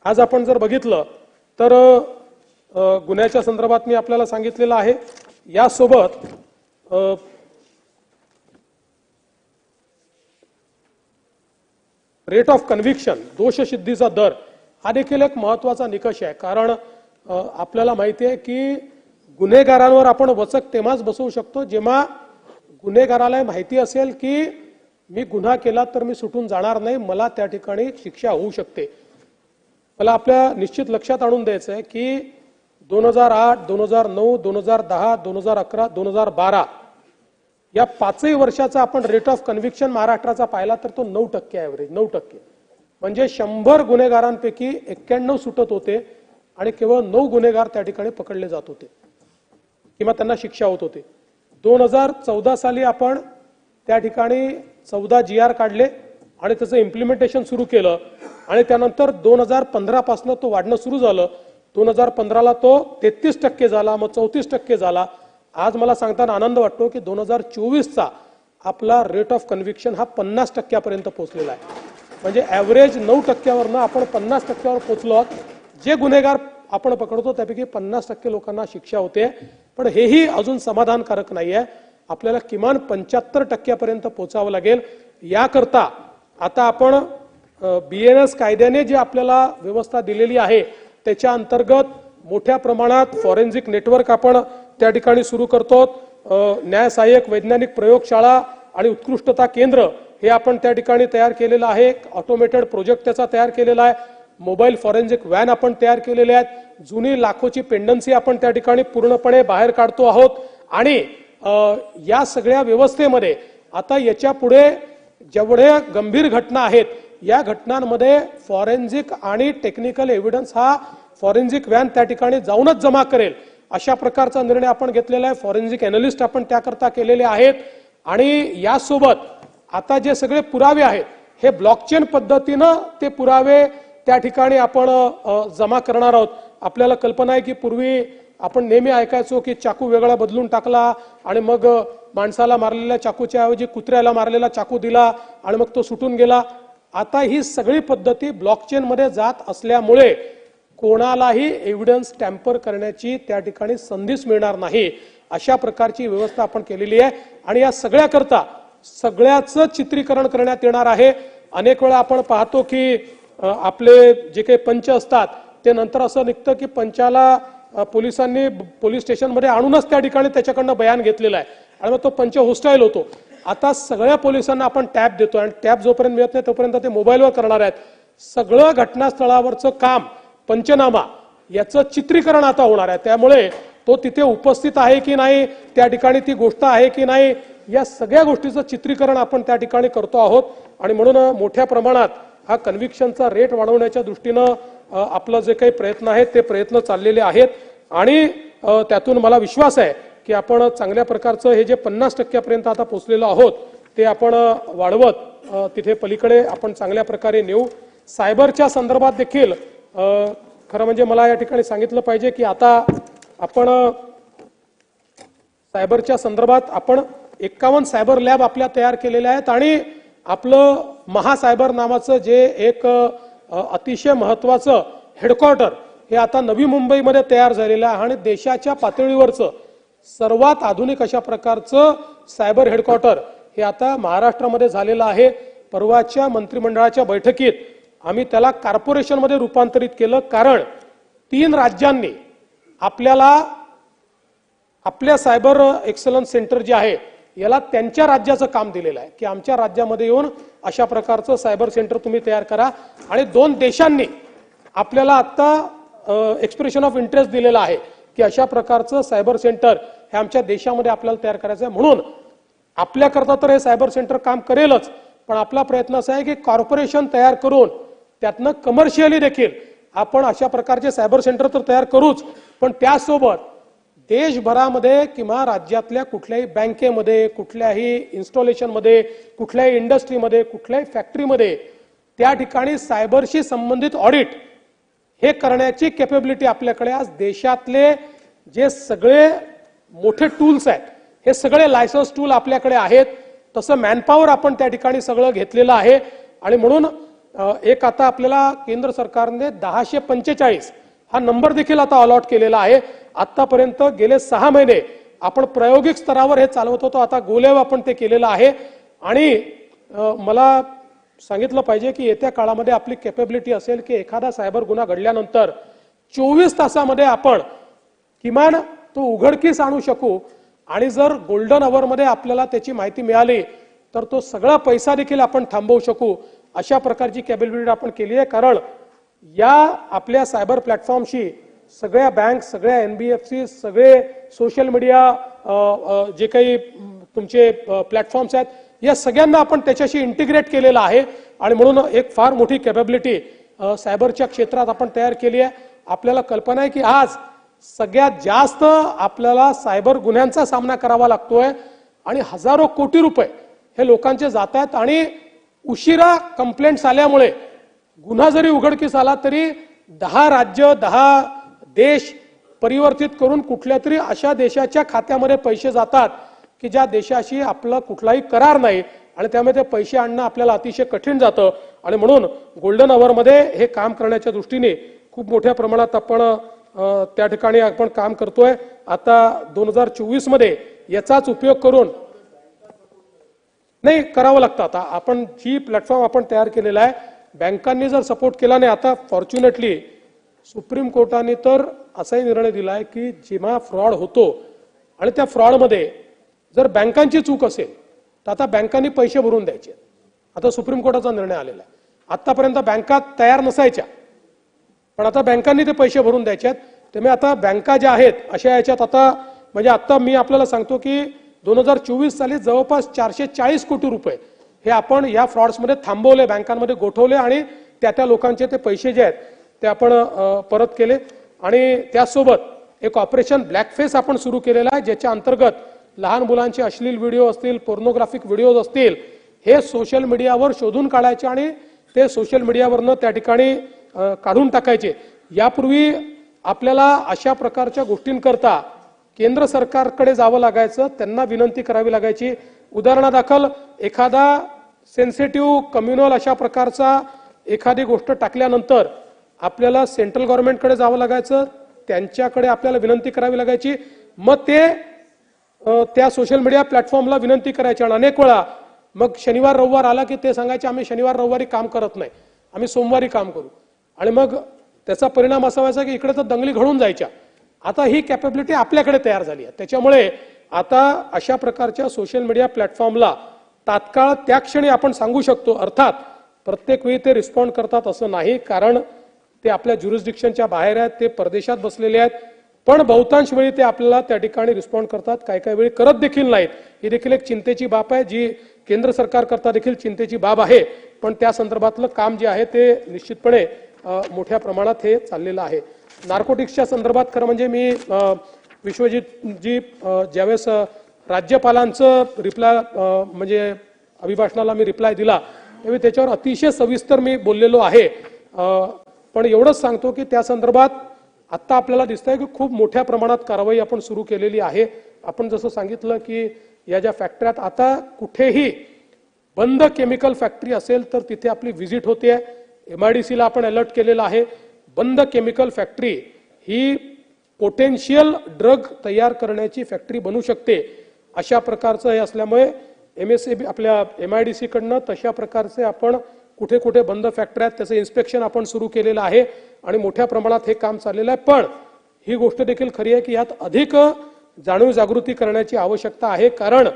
आज आपण जर बघितलं तर गुन्ह्याच्या संदर्भात मी आपल्याला सांगितलेलं आहे. यासोबत रेट ऑफ कन्व्हिक्शन, दोषसिद्धीचा दर, हा देखील एक महत्त्वाचा निकष आहे. कारण आपल्याला माहिती आहे की गुन्हेगारांवर आपण वचक तेव्हाच बसवू शकतो जेव्हा गुन्हेगाराला माहिती असेल की मी गुन्हा केला तर मी सुटून जाणार नाही, मला त्या ठिकाणी शिक्षा होऊ शकते. मला आपल्या निश्चित लक्षात आणून द्यायचं आहे की 2008, 2009, 2010, 2011, 2012 या 5 वर्षाचा आपण रेट ऑफ कन्व्हिक्शन महाराष्ट्राचा पाहिला तर तो 9% ॲव्हरेज, 9%. म्हणजे 100 गुन्हेगारांपैकी 91 सुटत होते आणि केवळ 9 गुन्हेगार त्या ठिकाणी पकडले जात होते किंवा त्यांना शिक्षा होत होते. 2014 साली आपण त्या ठिकाणी 14 GR काढले आणि त्याचं इम्प्लिमेंटेशन सुरू केलं आणि त्यानंतर 2015 पासून तो वाढणं सुरू झालं. 2015ला तो 33% झाला, मग 34% झाला. आज मला सांगताना आनंद वाटतो की 2024चा आपला रेट ऑफ कन्व्हिक्शन हा 50% पर्यंत पोहोचलेला आहे. म्हणजे ॲव्हरेज 9% वरनं आपण 50% वर पोहोचलो आहोत. जे गुन्हेगार आपण पकडतो त्यापैकी 50% लोकांना शिक्षा होते. पण हेही अजून समाधानकारक नाही आहे. आपल्याला किमान 75% पर्यंत पोहोचावं लागेल. याकरता आता आपण BNS कायद्याने जी आपल्याला व्यवस्था दिलेली आहे त्याच्या अंतर्गत मोठ्या प्रमाणात फॉरेन्सिक नेटवर्क आपण त्या ठिकाणी सुरू करतो. न्याय सहाय्यक वैज्ञानिक प्रयोगशाळा आणि उत्कृष्टता केंद्र हे आपण त्या ठिकाणी तयार केलेलं आहे. ऑटोमेटेड प्रोजेक्ट त्याचा तयार केलेला आहे. मोबाईल फॉरेन्सिक व्हॅन आपण तयार केलेले आहेत. जुनी लाखोची पेंडन्सी आपण त्या ठिकाणी पूर्णपणे बाहेर काढतो आहोत. आणि या सगळ्या व्यवस्थेमध्ये आता याच्या पुढे जेवढे गंभीर घटना आहेत या घटनांमध्ये फॉरेन्सिक आणि टेक्निकल एव्हिडन्स हा फॉरेन्सिक व्हॅन त्या ठिकाणी जाऊनच जमा करेल अशा प्रकारचा निर्णय आपण घेतलेला आहे. फॉरेन्सिक एनालिस्ट आपण त्याकरता केलेले आहेत. आणि यासोबत आता जे सगळे पुरावे आहेत हे ब्लॉकचेन पद्धतीनं ते पुरावे त्या ठिकाणी आपण जमा करणार आहोत. आपल्याला कल्पना आहे की पूर्वी आपण नेहमी ऐकायचो की चाकू वेगळा बदलून टाकला आणि मग माणसाला मारलेल्या चाकूच्या ऐवजी कुत्र्याला मारलेला चाकू दिला आणि मग तो सुटून गेला. आता ही सगळी पद्धती ब्लॉकचेन मध्ये जात असल्यामुळे कोणालाही एव्हिडन्स टॅम्पर करण्याची त्या ठिकाणी संधीच मिळणार नाही अशा प्रकारची व्यवस्था आपण केलेली आहे. आणि या सगळ्याकरता सगळ्याचं चित्रीकरण करण्यात येणार आहे. अनेक वेळा आपण पाहतो की आपले जे काही पंच असतात ते नंतर असं निघतं की पंचाला पोलिसांनी पोलीस स्टेशनमध्ये आणूनच त्या ठिकाणी त्याच्याकडनं बयान घेतलेलं आहे आणि मग तो पंच होस्टाईल होतो. आता सगळ्या पोलिसांना आपण टॅब देतो आणि टॅब जोपर्यंत मिळत नाही तोपर्यंत ते मोबाईलवर करणार आहेत. सगळं घटनास्थळावरचं काम, पंचनामा याचं चित्रीकरण आता होणार आहे. त्यामुळे तो तिथे उपस्थित आहे की नाही, त्या ठिकाणी ती गोष्ट आहे की नाही, या सगळ्या गोष्टीचं चित्रीकरण आपण त्या ठिकाणी करतो आहोत. आणि म्हणून मोठ्या प्रमाणात हा कन्व्हिक्शनचा रेट वाढवण्याच्या दृष्टीनं आपलं जे काही प्रयत्न आहेत ते प्रयत्न चाललेले आहेत. आणि त्यातून मला विश्वास आहे की की आपण चांगल्या प्रकारचं हे जे 50% आता पोहोचलेलो आहोत ते आपण वाढवत तिथे पलीकडे आपण चांगल्या प्रकारे नेऊ। सायबरच्या संदर्भात देखील खरं म्हणजे मला या ठिकाणी सांगितलं पाहिजे की आता आपण सायबरच्या संदर्भात आपण 51 सायबर लॅब आपल्या तयार केलेल्या आहेत आणि आपलं महासायबर नावाचं जे एक अतिशय महत्त्वाचं हेडक्वार्टर हे आता नवी मुंबईमध्ये तयार झालेलं आहे आणि देशाच्या पातळीवरचं सर्वात आधुनिक अशा प्रकारचं सायबर हेडक्वार्टर हे आता महाराष्ट्रामध्ये झालेलं आहे। परवाच्या मंत्रिमंडळाच्या बैठकीत आम्ही त्याला कॉर्पोरेशनमध्ये रूपांतरित केलं कारण 3 राज्यांनी आपल्याला आपल्या सायबर एक्सलन्स सेंटर जे आहे याला त्यांच्या राज्याचं काम दिलेलं आहे की आमच्या राज्यामध्ये येऊन अशा प्रकारचं सायबर सेंटर तुम्ही तयार करा आणि 2 देशांनी आपल्याला आता एक्सप्रेशन ऑफ इंटरेस्ट दिलेला आहे की अशा प्रकारचं सायबर सेंटर हे आमच्या देशामध्ये आपल्याला तयार करायचं आहे। म्हणून आपल्याकरता तर हे सायबर सेंटर काम करेलच पण आपला प्रयत्न असा आहे की कॉर्पोरेशन तयार करून त्यातनं कमर्शियली देखील आपण अशा प्रकारचे सायबर सेंटर तर तयार करूच पण त्यासोबत देशभरामध्ये किंवा राज्यातल्या कुठल्याही बँकेमध्ये कुठल्याही इन्स्टॉलेशनमध्ये कुठल्याही इंडस्ट्रीमध्ये कुठल्याही फॅक्टरीमध्ये त्या ठिकाणी सायबरशी संबंधित ऑडिट हे करण्याची कॅपेबिलिटी आपल्याकडे आज देशातले जे सगळे मोठे टूल्स आहेत हे सगळे लायसन्स टूल आपल्याकडे आहेत। तसं मॅनपॉवर आपण त्या ठिकाणी सगळं घेतलेलं आहे आणि म्हणून एक आता आपल्याला केंद्र सरकारने 1045 हा नंबर देखील आता अलॉट केलेला आहे। आतापर्यंत गेले 6 महिने आपण प्रायोगिक स्तरावर हे चालवत होतो, आता गोलेव आपण ते केलेलं आहे आणि मला सांगितलं पाहिजे की येत्या काळामध्ये आपली कॅपेबिलिटी असेल की एखादा सायबर गुन्हा घडल्यानंतर 24 तासामध्ये आपण किमान तो उघडकीस आणू शकू आणि जर गोल्डन अवर मध्ये आपल्याला त्याची माहिती मिळाली तर तो सगळा पैसा देखील आपण थांबवू शकू अशा प्रकारची कॅपेबिलिटी आपण केली आहे। कारण या आपल्या सायबर प्लॅटफॉर्मशी सगळ्या बँक सगळ्या एनबीएफसी सगळे सोशल मीडिया जे काही तुमचे प्लॅटफॉर्म्स आहेत या सगळ्यांना आपण त्याच्याशी इंटिग्रेट केलेलं आहे आणि म्हणून एक फार मोठी कॅपेबिलिटी सायबरच्या क्षेत्रात आपण तयार केली आहे। आपल्याला कल्पना आहे की आज सगळ्यात जास्त आपल्याला सायबर गुन्ह्यांचा सामना करावा लागतोय आणि हजारो कोटी रुपये हे लोकांचे जात आहेत आणि उशिरा कंप्लेंट्स आल्यामुळे गुन्हा जरी उघडकीस आला तरी 10 राज्य 10 देश परिवर्तित करून कुठल्या तरी अशा देशाच्या खात्यामध्ये पैसे जातात की ज्या देशाशी आपला कुठलाही करार नाही आणि त्यामुळे ते पैसे आणणं आपल्याला अतिशय कठीण जातं आणि म्हणून गोल्डन अवर मध्ये हे काम करण्याच्या दृष्टीने खूप मोठ्या प्रमाणात आपण त्या ठिकाणी आपण काम करतोय। आता 2024 मध्ये याचाच उपयोग करून नाही करावं लागतं। आता आपण जी प्लॅटफॉर्म आपण तयार केलेला आहे बँकांनी जर सपोर्ट केला नाही आता फॉर्च्युनेटली सुप्रीम कोर्टाने तर असाही निर्णय दिला आहे की जेव्हा फ्रॉड होतो आणि त्या फ्रॉडमध्ये जर बँकांची चूक असेल तर आता बँकांनी पैसे भरून द्यायचे। आता सुप्रीम कोर्टाचा निर्णय आलेला आहे। आतापर्यंत बँका तयार नसायच्या पण आता बँकांनी ते पैसे भरून द्यायचे आहेत। त्यामुळे आता बँका ज्या आहेत अशा याच्यात आता म्हणजे आता मी आपल्याला सांगतो की 2024 साली जवळपास 440 कोटी रुपये हे आपण या फ्रॉड्समध्ये थांबवले बँकांमध्ये गोठवले आणि त्या लोकांचे ते पैसे जे आहेत ते आपण परत केले आणि त्यासोबत एक ऑपरेशन ब्लॅकफेस आपण सुरू केलेला आहे ज्याच्या अंतर्गत लहान मुलांचे अश्लील व्हिडिओ असतील पोर्नोग्राफिक व्हिडिओज असतील हे सोशल मीडियावर शोधून काढायचे आणि ते सोशल मीडियावरनं त्या ठिकाणी काढून टाकायचे। यापूर्वी आपल्याला अशा प्रकारच्या गोष्टींकरता केंद्र सरकारकडे जावं लागायचं, त्यांना विनंती करावी लागायची। उदाहरणादाखल एखादा सेन्सिटिव्ह कम्युनल अशा प्रकारचा एखादी गोष्ट टाकल्यानंतर आपल्याला सेंट्रल गव्हर्नमेंटकडे जावं लागायचं, त्यांच्याकडे आपल्याला विनंती करावी लागायची, मग ते त्या सोशल मीडिया प्लॅटफॉर्मला विनंती करायची आणि अनेक वेळा मग शनिवार रविवार आला की ते सांगायचे आम्ही शनिवार रविवारी काम करत नाही, आम्ही सोमवारी काम करू आणि मग त्याचा परिणाम असा व्हायचा की इकडे तर दंगली घडून जायच्या। आता ही कॅपेबिलिटी आपल्याकडे तयार झाली आहे। त्याच्यामुळे आता अशा प्रकारच्या सोशल मीडिया प्लॅटफॉर्मला तात्काळ त्या क्षणी आपण सांगू शकतो। अर्थात प्रत्येक वेळी ते रिस्पॉन्ड करतात असं नाही कारण ते आपल्या ज्युरिस्डिक्शनच्या बाहेर आहेत, ते परदेशात बसलेले आहेत, पण बहुतांश वेळी ते आपल्याला त्या ठिकाणी रिस्पॉन्ड करतात, काही वेळी करत देखील नाहीत। ही देखील एक चिंतेची बाब आहे जी केंद्र सरकार करता देखील चिंतेची बाब आहे, पण त्या संदर्भातलं काम जे आहे ते निश्चितपणे मोठ्या प्रमाणात हे चाललेलं आहे। नार्कोटिक्सच्या संदर्भात खरं म्हणजे मी विश्वजितजी ज्यावेळेस राज्यपालांचं रिप्लाय म्हणजे अभिभाषणाला मी रिप्लाय दिला त्यावेळी त्याच्यावर अतिशय सविस्तर मी बोललेलो आहे. पण एवढंच सांगतो की त्या संदर्भात आता आपल्याला दिसतंय की खूप मोठ्या प्रमाणात कारवाई आपण सुरू केलेली आहे. आपण जसं सांगितलं की या ज्या फॅक्टरीत आता कुठेही बंद केमिकल फॅक्टरी असेल तर तिथे आपली व्हिजिट होते. MIDC ला आपण अलर्ट केलेला आहे. बंद केमिकल फॅक्टरी ही पोटेन्शियल ड्रग तयार करण्याची फॅक्टरी बनू शकते अशा प्रकारचं हे असल्यामुळे MSAB आपल्या MIDC कडनं तशा प्रकारचे आपण कुठे कुठे बंद फॅक्टरी आहेत त्याचं इन्स्पेक्शन आपण सुरू केलेलं आहे आणि मोठ्या प्रमाणात हे काम चाललेलं आहे. पण ही गोष्ट देखील खरी आहे की यात अधिक जाणीव जागृती करण्याची आवश्यकता आहे. कारण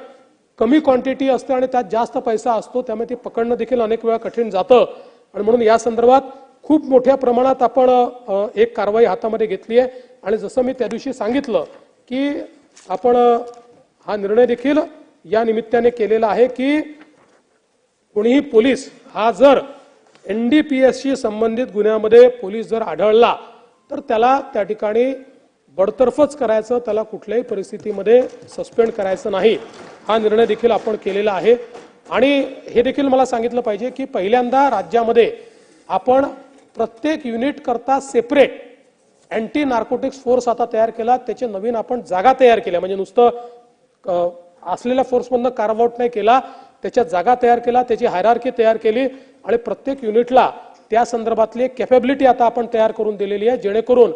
कमी क्वांटिटी असते आणि त्यात जास्त पैसा असतो त्यामुळे ती पकडणं देखील अनेक वेळा कठीण जातं आणि म्हणून या संदर्भात खूप मोठ्या प्रमाणात आपण एक कारवाई हातामध्ये घेतली आहे. आणि जसं मी त्या दिवशी सांगितलं की आपण हा निर्णय देखील या निमित्ताने केलेला आहे की कोणीही पोलीस हा जर NDPS शी संबंधित गुन्ह्यामध्ये पोलीस जर आढळला तर त्याला त्या ठिकाणी बडतर्फच करायचं, त्याला कुठल्याही परिस्थितीमध्ये सस्पेंड करायचं नाही. हा निर्णय देखील आपण केलेला आहे. आणि हे देखील मला सांगितलं पाहिजे की पहिल्यांदा राज्यामध्ये आपण प्रत्येक युनिट करता सेपरेट अँटी नार्कोटिक्स फोर्स आता तयार केला. त्याचे नवीन आपण जागा तयार केल्या म्हणजे नुसतं असलेल्या फोर्समधनं कार्व आउट नाही केला, त्याच्या जागा तयार केला, त्याची हायरार्की तयार केली आणि प्रत्येक युनिटला त्या संदर्भातली कॅपेबिलिटी आता आपण तयार करून दिलेली आहे. जेणेकरून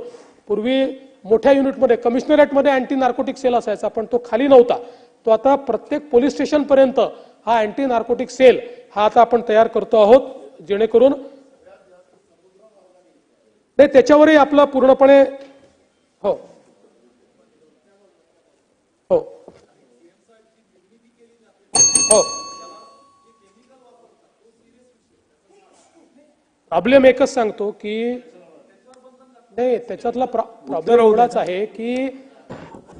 पूर्वी मोठ्या युनिटमध्ये कमिशनरेटमध्ये अँटी नार्कोटिक सेल असायचा पण तो खाली नव्हता. तो आता प्रत्येक पोलीस स्टेशन पर्यंत हा अँटी नार्कोटिक सेल हा आता आपण तयार करतो आहोत. जेणेकरून नाही त्याच्यावरही आपलं पूर्णपणे हो हो हो प्रॉब्लेम एकच सांगतो की नाही त्याच्यातला प्रॉब्लेम एवढाच आहे की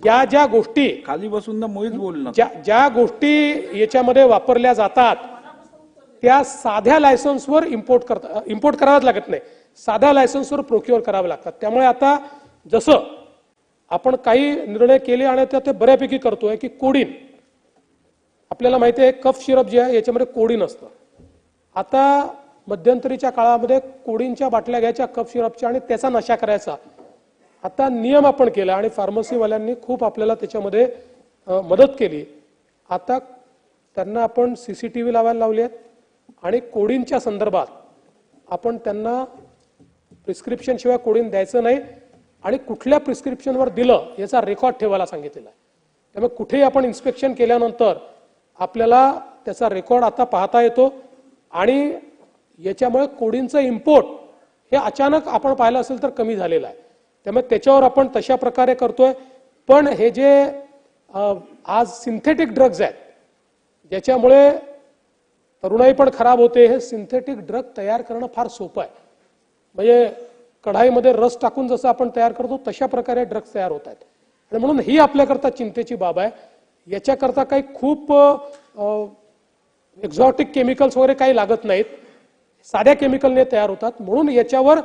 या ज्या गोष्टी खाली बसून मोहित बोलणं ज्या गोष्टी याच्यामध्ये वापरल्या जातात त्या साध्या लायसन्सवर इम्पोर्ट कराव्याच लागत नाही, साध्या लायसन्सवर प्रोक्युअर करावे लागतात. त्यामुळे आता जसं आपण काही निर्णय केले आणि ते बऱ्यापैकी करतोय की कोडीन आपल्याला माहिती आहे कफ सिरप जे आहे याच्यामध्ये कोडीन असतं. आता मध्यंतरीच्या काळामध्ये कोडीनच्या बाटल्या घ्यायच्या कफ सिरपच्या आणि त्याचा नशा करायचा. आता नियम आपण केला आणि फार्मसीवाल्यांनी खूप आपल्याला त्याच्यामध्ये मदत केली. आता त्यांना आपण CCTV लावायला लावले आहेत आणि कोडीनच्या संदर्भात आपण त्यांना प्रिस्क्रिप्शन शिवाय कोडीन द्यायचं नाही आणि कुठल्या प्रिस्क्रिप्शनवर दिलं याचा रेकॉर्ड ठेवायला सांगितलेला आहे. त्यामुळे कुठेही आपण इन्स्पेक्शन केल्यानंतर आपल्याला त्याचा रेकॉर्ड आता पाहता येतो आणि याच्यामुळे कोडीनचं इम्पोर्ट हे अचानक आपण पाहिलं असेल तर कमी झालेलं आहे. त्यामुळे त्याच्यावर आपण तशा प्रकारे करतोय. पण हे जे आज सिंथेटिक ड्रग्ज आहेत ज्याच्यामुळे तरुणाई पण खराब होते, हे सिंथेटिक ड्रग तयार करणं फार सोपं आहे. म्हणजे कढाईमध्ये रस टाकून जसं आपण तयार करतो तशा प्रकारे ड्रग्ज तयार होत आहेत आणि म्हणून ही आपल्याकरता चिंतेची बाब आहे. याच्याकरता काही खूप एक्झॉटिक केमिकल्स वगैरे काही लागत नाहीत, साध्या केमिकलने तयार होतात. म्हणून याच्यावर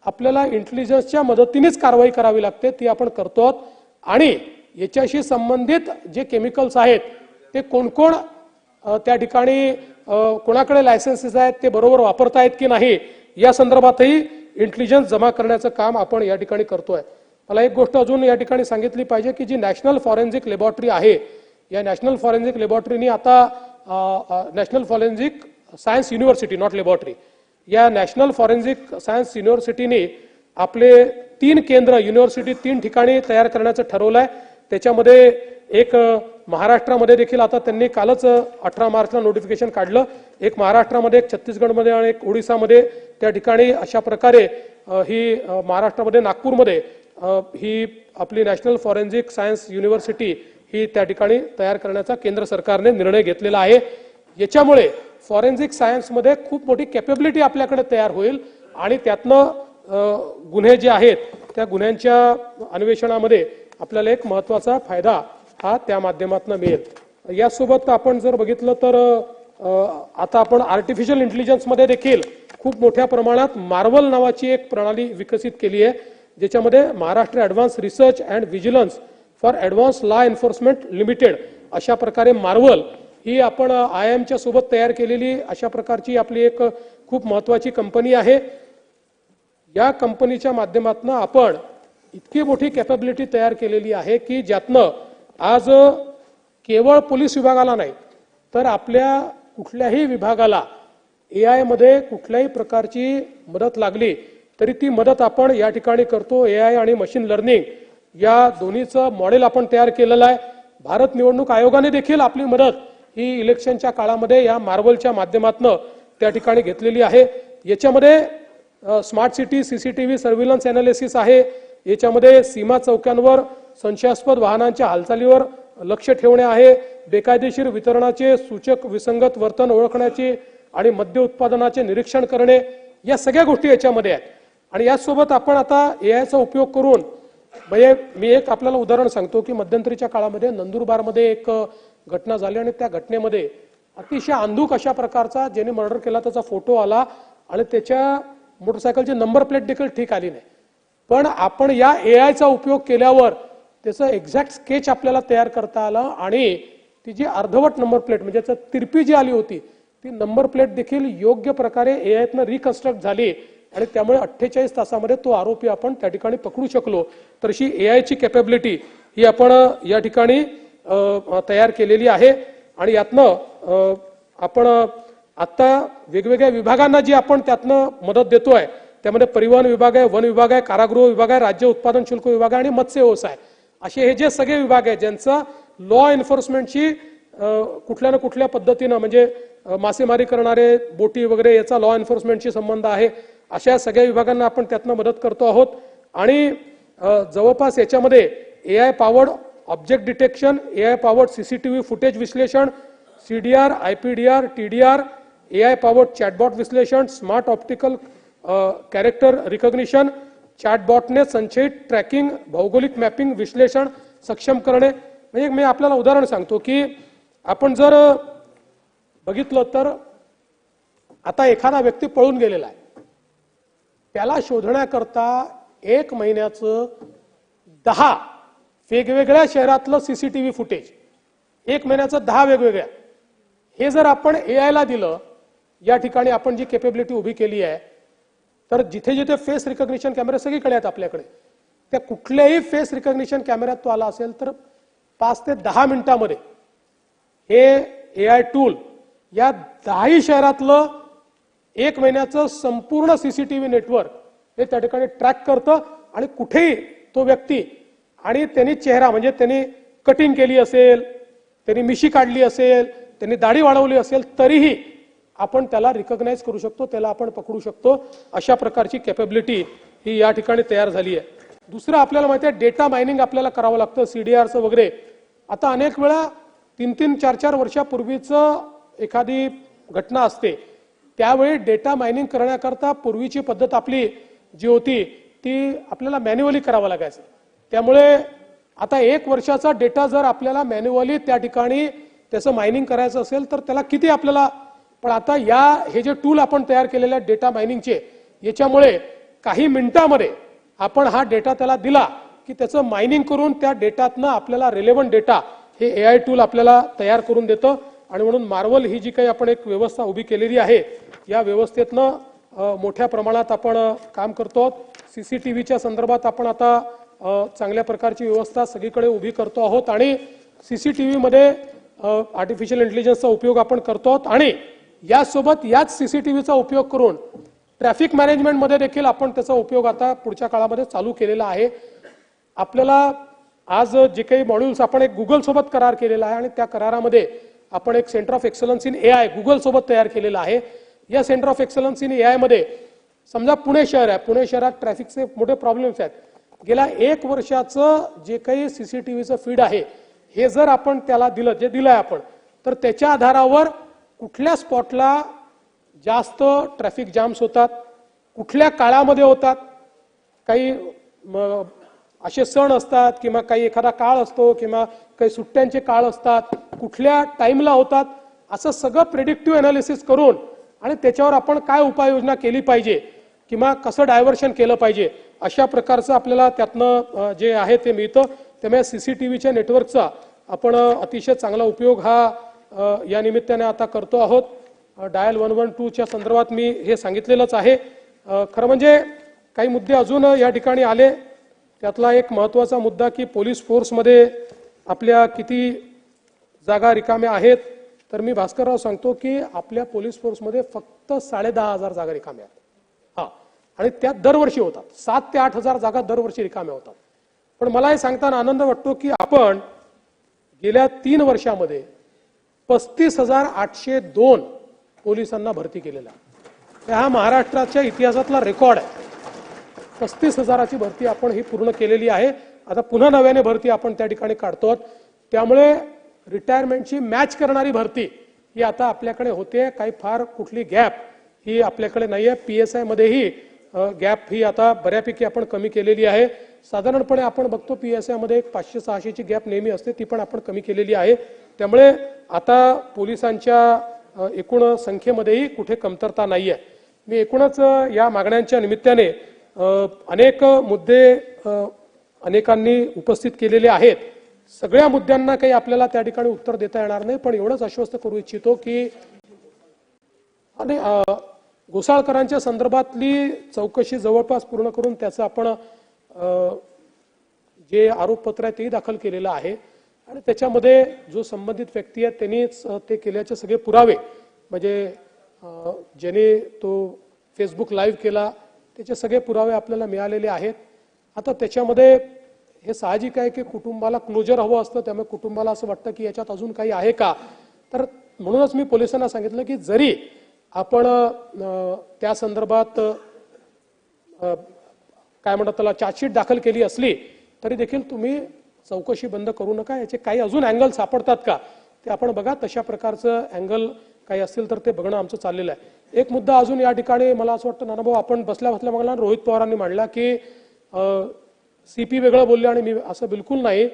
आपल्याला इंटेलिजन्सच्या मदतीनेच कारवाई करावी लागते, ती आपण करतो आहोत. आणि याच्याशी संबंधित जे केमिकल्स आहेत ते कोण कोण त्या ठिकाणी कोणाकडे लायसन्सेस आहेत ते बरोबर वापरतायत की नाही या संदर्भातही इंटेलिजन्स जमा करण्याचं काम आपण या ठिकाणी करतोय. मला एक गोष्ट अजून या ठिकाणी सांगितली पाहिजे की जी नॅशनल फॉरेन्सिक लॅबोरेटरी आहे या नॅशनल फॉरेन्सिक लॅबोरेटरीनी आता national forensic science university not laboratory या नॅशनल फॉरेन्सिक सायन्स युनिव्हर्सिटीने आपले 3 केंद्र युनिव्हर्सिटी 3 ठिकाणी तयार करण्याचं ठरवलं आहे. त्याच्यामध्ये एक महाराष्ट्रामध्ये देखील आता त्यांनी कालच 18 मार्चला नोटिफिकेशन काढलं. एक महाराष्ट्रामध्ये, एक छत्तीसगडमध्ये आणि एक ओडिसामध्ये त्या ठिकाणी अशा प्रकारे ही महाराष्ट्रामध्ये नागपूरमध्ये ही आपली नॅशनल फॉरेन्सिक सायन्स युनिव्हर्सिटी ही त्या ठिकाणी तयार करण्याचा केंद्र सरकारने निर्णय घेतलेला आहे. याच्यामुळे फॉरेन्सिक सायन्समध्ये खूप मोठी कॅपेबिलिटी आपल्याकडे तयार होईल आणि त्यातनं गुन्हे जे आहेत त्या गुन्ह्यांच्या अन्वेषणामध्ये आपल्याला एक महत्त्वाचा फायदा हा त्या माध्यमातून मिळेल. यासोबत आपण जर बघितलं तर आता आपण आर्टिफिशियल इंटेलिजन्समध्ये देखील खूप मोठ्या प्रमाणात मार्वल नावाची एक प्रणाली विकसित केली आहे ज्याच्यामध्ये Maharashtra advance research and vigilance for advance law enforcement limited अशा प्रकारे मार्वल ही आपण IIMच्या सोबत तयार केलेली अशा प्रकारची आपली एक खूप महत्त्वाची कंपनी आहे. या कंपनीच्या माध्यमातून आपण इतकी मोठी कॅपॅबिलिटी तयार केलेली आहे की ज्यातनं आज केवळ पोलीस विभागाला नाही तर आपल्या कुठल्याही विभागाला AI मध्ये कुठल्याही प्रकारची मदत लागली तरी ती मदत आपण या ठिकाणी करतो. AI आणि मशीन लर्निंग या दोन्हीचं मॉडेल आपण तयार केलेलं आहे. भारत निवडणूक आयोगाने देखील आपली मदत ही इलेक्शनच्या काळामध्ये या मार्वलच्या माध्यमातून त्या ठिकाणी घेतलेली आहे. याच्यामध्ये smart city CCTV surveillance analysis आहे. याच्यामध्ये सीमा चौक्यांवर संशयास्पद वाहनांच्या हालचालीवर लक्ष ठेवणे आहे. बेकायदेशीर वितरणाचे सूचक विसंगत वर्तन ओळखण्याची आणि मद्य उत्पादनाचे निरीक्षण करणे या सगळ्या गोष्टी याच्यामध्ये आहेत. आणि यासोबत आपण आता AIचा उपयोग करून म्हणजे मी एक आपल्याला उदाहरण सांगतो की मध्यंतरीच्या काळामध्ये नंदुरबारमध्ये एक घटना झाली आणि त्या घटनेमध्ये अतिशय अंधुक अशा प्रकारचा ज्याने मर्डर केला त्याचा फोटो आला आणि त्याच्या मोटरसायकलची नंबर प्लेट देखील ठीक आली नाही. पण आपण या AIचा उपयोग केल्यावर त्याचं एक्झॅक्ट स्केच आपल्याला तयार करता आलं आणि ती जी अर्धवट नंबर प्लेट म्हणजे तिरपी जी आली होती ती नंबर प्लेट देखील योग्य प्रकारे AIतनं रिकन्स्ट्रक्ट झाली आणि त्यामुळे 48 तासामध्ये तो आरोपी आपण त्या ठिकाणी पकडू शकलो. तर अशी AIची कॅपॅबिलिटी ही आपण या ठिकाणी तयार केलेली आहे. आणि यातनं आपण आता वेगवेगळ्या विभागांना जी आपण त्यातनं मदत देतोय त्यामध्ये परिवहन विभाग आहे, वन विभाग आहे, कारागृह विभाग आहे, राज्य उत्पादन शुल्क विभाग आहे आणि मत्स्य व्यवसाय असे हे जे सगळे विभाग आहेत ज्यांचा लॉ एन्फोर्समेंटची कुठल्या ना कुठल्या पद्धतीनं म्हणजे मासेमारी करणारे बोटी वगैरे याचा लॉ एन्फोर्समेंटशी संबंध आहे. अशा सगळ्या विभागांना आपण त्यातनं मदत करतो आहोत. आणि जवळपास याच्यामध्ये AI powered object detection, AI powered CCTV footage विश्लेषण, CDR, IPDR, TDR, AI powered chatbot विश्लेषण, स्मार्ट ऑप्टिकल कॅरेक्टर रिकॉग्निशन, चॅटबॉटने संचयित ट्रॅकिंग, भौगोलिक मॅपिंग विश्लेषण सक्षम करणे. म्हणजे मी आपल्याला उदाहरण सांगतो की आपण जर बघितलं तर आता एखादा व्यक्ती पळून गेलेला आहे त्याला शोधण्याकरता 1 महिन्याचं 10 वेगवेगळ्या शहरातलं CCTV फुटेज 1 महिन्याचं 10 वेगवेगळ्या हे जर आपण AIला दिलं या ठिकाणी आपण जी कॅपेबिलिटी उभी केली आहे तर जिथे जिथे फेस रिकॉग्निशन कॅमेरे सगळीकडे आहेत आपल्याकडे त्या कुठल्याही फेस रिकॉग्निशन कॅमेऱ्यात तो आला असेल तर 5 ते 10 मिनिटांमध्ये हे AI टूल या 10 शहरातलं 1 महिन्याचं संपूर्ण CCTV नेटवर्क हे त्या ठिकाणी ट्रॅक करतं आणि कुठेही तो व्यक्ती आणि त्यांनी चेहरा म्हणजे त्यांनी कटिंग केली असेल, त्यांनी मिशी काढली असेल, त्यांनी दाढी वाढवली असेल तरीही आपण त्याला रिकॉग्नाइज करू शकतो, त्याला आपण पकडू शकतो. अशा प्रकारची कॅपेबिलिटी ही या ठिकाणी तयार झाली आहे. दुसरं आपल्याला माहिती आहे डेटा मायनिंग आपल्याला करावं लागतं CDRचं वगैरे. आता अनेक वेळा 3-3, 4-4 वर्षापूर्वीचं एखादी घटना असते त्यावेळी डेटा मायनिंग करण्याकरता पूर्वीची पद्धत आपली जी होती ती आपल्याला मॅन्युअली करावं लागायचं. त्यामुळे आता 1 वर्षाचा डेटा जर आपल्याला मॅन्युअली त्या ठिकाणी त्याचं मायनिंग करायचं असेल तर त्याला किती आपल्याला पण आता हे जे टूल आपण तयार केलेले आहेत डेटा मायनिंगचे याच्यामुळे काही मिनिटांमध्ये आपण हा डेटा त्याला दिला की त्याचं मायनिंग करून त्या डेटातनं आपल्याला रिलेव्हंट डेटा हे AI टूल आपल्याला तयार करून देतं. आणि म्हणून मार्वल ही जी काही आपण एक व्यवस्था उभी केलेली आहे या व्यवस्थेतनं मोठ्या प्रमाणात आपण काम करतो. CCTVच्या संदर्भात आपण आता चांगल्या प्रकारची व्यवस्था सगळीकडे उभी करतो आहोत आणि CCTV मध्ये आर्टिफिशियल इंटेलिजन्सचा उपयोग आपण करतो आहोत आणि यासोबत याच CCTVचा उपयोग करून ट्रॅफिक मॅनेजमेंटमध्ये देखील आपण त्याचा उपयोग आता पुढच्या काळामध्ये चालू केलेला आहे. आपल्याला आज जे काही मॉड्यूल्स आपण एक गुगल सोबत करार केलेला आहे आणि त्या करारामध्ये आपण एक centre of excellence in AI Google सोबत तयार केलेला आहे. या centre of excellence in AI मध्ये समजा पुणे शहर आहे, पुणे शहरात ट्रॅफिकचे मोठे प्रॉब्लेम्स आहेत. गेल्या 1 वर्षाचं जे काही CCTVचं फीड आहे हे जर आपण त्याला दिलं जे दिलंय आपण तर त्याच्या आधारावर कुठल्या स्पॉटला जास्त ट्रॅफिक जाम्स होतात, कुठल्या काळामध्ये होतात, काही असे सण असतात किंवा काही एखादा काळ असतो किंवा काही सुट्ट्यांचे काळ असतात, कुठल्या टाइमला होतात, असं सगळं प्रेडिक्टिव्ह अनालिसिस करून आणि त्याच्यावर आपण काय उपाययोजना केली पाहिजे किंवा कसं डायव्हर्शन केलं पाहिजे अशा प्रकारचं आपल्याला त्यातनं जे आहे ते मिळतं. त्यामुळे CCTVच्या नेटवर्कचा आपण अतिशय चांगला उपयोग हा या निमित्ताने आता करतो आहोत. डायल 112च्या संदर्भात मी हे सांगितलेलंच आहे. खरं म्हणजे काही मुद्दे अजून या ठिकाणी आले. त्यातला एक महत्त्वाचा मुद्दा की पोलीस फोर्समध्ये आपल्या किती जागा रिकाम्या आहेत. तर मी भास्करराव सांगतो की आपल्या पोलीस फोर्समध्ये फक्त 10,500 जागा रिकाम्या आहेत. हा, आणि त्यात दरवर्षी होतात 7 ते 8,000 जागा दरवर्षी रिकाम्या होतात. पण मला हे सांगताना आनंद वाटतो की आपण गेल्या 3 वर्षामध्ये 35,802 पोलिसांना भरती केलेला आहे. हा महाराष्ट्राच्या इतिहासातला रेकॉर्ड आहे. 35,000ची भरती आपण ही पूर्ण केलेली आहे. आता पुन्हा नव्याने भरती आपण त्या ठिकाणी काढतो. त्यामुळे रिटायरमेंटची मॅच करणारी भरती ही आता आपल्याकडे होते. काही फार कुठली गॅप ही आपल्याकडे नाही आहे. PSI मध्येही गॅप ही आता बऱ्यापैकी आपण कमी केलेली आहे. साधारणपणे आपण बघतो PSI मध्ये 500-600ची गॅप नेहमी असते, ती पण आपण कमी केलेली आहे. त्यामुळे आता पोलिसांच्या एकूण संख्येमध्येही कुठे कमतरता नाही आहे. मी एकूणच या मागण्यांच्या निमित्ताने अनेक मुद्दे अनेकांनी उपस्थित केलेले आहेत. सगळ्या मुद्द्यांना काही आपल्याला त्या ठिकाणी उत्तर देता येणार नाही, पण एवढंच आश्वस्त करू इच्छितो की आणि घोसाळकरांच्या संदर्भातली चौकशी जवळपास पूर्ण करून त्याचं आपण जे आरोपपत्र आहे तेही दाखल केलेलं आहे. आणि त्याच्यामध्ये जो संबंधित व्यक्ती आहे त्यांनीच ते केल्याचे सगळे पुरावे, म्हणजे ज्याने तो फेसबुक लाईव्ह केला त्याचे सगळे पुरावे आपल्याला मिळालेले आहेत. आता त्याच्यामध्ये हे साहजिक आहे की कुटुंबाला क्लोजर हवं असतं. त्यामुळे कुटुंबाला असं वाटतं की याच्यात अजून काही आहे का. तर म्हणूनच मी पोलिसांना सांगितलं की जरी आपण त्या संदर्भात काय म्हणतात त्याला चार्जशीट दाखल केली असली तरी देखील तुम्ही चौकशी बंद करू नका. याचे काही अजून अँगल सापडतात का ते आपण बघा. तशा प्रकारचं अँगल काही असतील तर ते बघणं आमचं चाललेलं आहे. एक मुद्दा अजून या ठिकाणी मला असं वाटतं नानाभाऊ आपण बसल्या बघला रोहित पवारांनी मांडला की CP वेगळं बोलले आणि मी असं बिलकुल नाही.